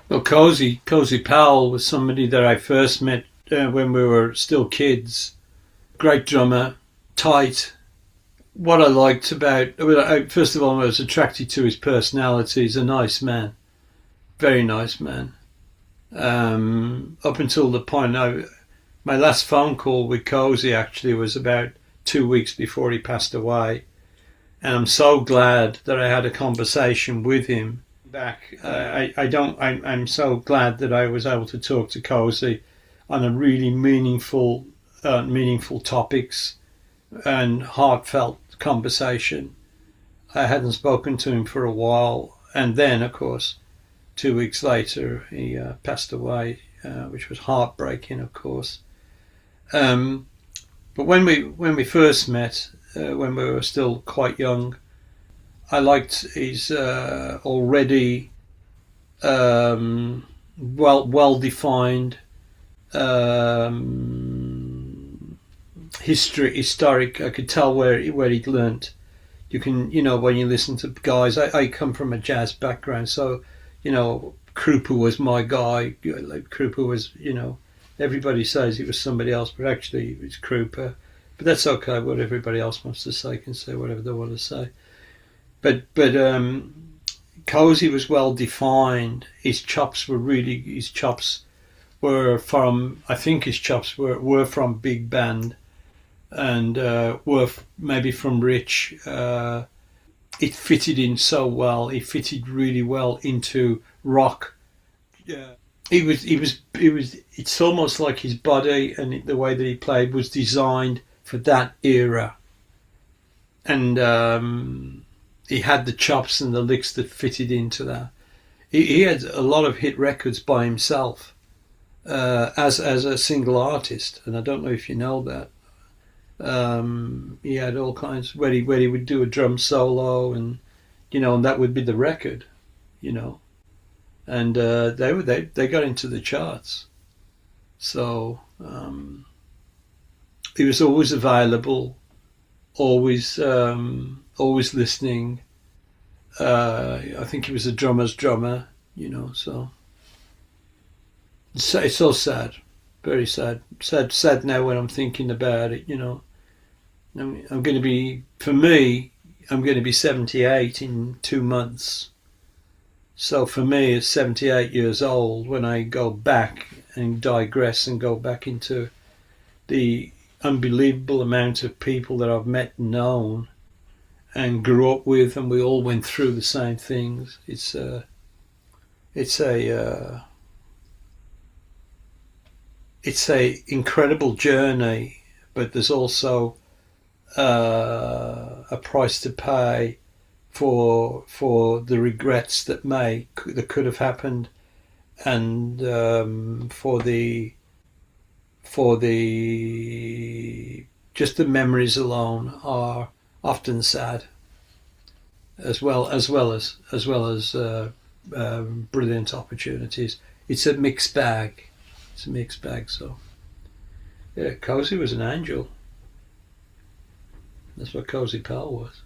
Well, Cozy Powell was somebody that I first met when we were still kids. Great drummer, tight. What I liked about, first of all, I was attracted to his personality. He's a nice man, very nice man. Up until the point, my last phone call with Cozy actually was about 2 weeks before he passed away, and I'm so glad that I had a conversation with him back. I'm so glad that I was able to talk to Cozy on a really meaningful topics and heartfelt conversation. I hadn't spoken to him for a while, and then, of course, 2 weeks later, he passed away, which was heartbreaking, of course. But when we first met, when we were still quite young, I liked his already well defined historic. I could tell where he'd learnt. You can, when you listen to guys, I come from a jazz background, so, Krupa was my guy. Like Krupa was, everybody says it was somebody else, but actually it was Krupa. But that's okay. What everybody else wants to say can say whatever they want to say. But Cozy was well defined. His chops were from, I think his chops were from big band, and were maybe from Rich. It fitted in so well. It fitted really well into rock. Yeah, it's almost like his body and the way that he played was designed for that era, and he had the chops and the licks that fitted into that. He had a lot of hit records by himself as a single artist, and I don't know if you know that. He had all kinds where he would do a drum solo, and and that would be the record, and they got into the charts. So he was always available, always listening. I think he was a drummer's drummer, so it's so sad, very sad now when I'm thinking about it. I'm going to be 78 in 2 months. So for me, at 78 years old, when I go back and digress and go back into the unbelievable amount of people that I've met and known and grew up with, and we all went through the same things. It's a incredible journey, but there's also a price to pay for the regrets that could have happened, and for the just the memories alone are often sad, as well as brilliant opportunities. It's a mixed bag. So yeah, Cozy was an angel. That's what Cozy Powell was.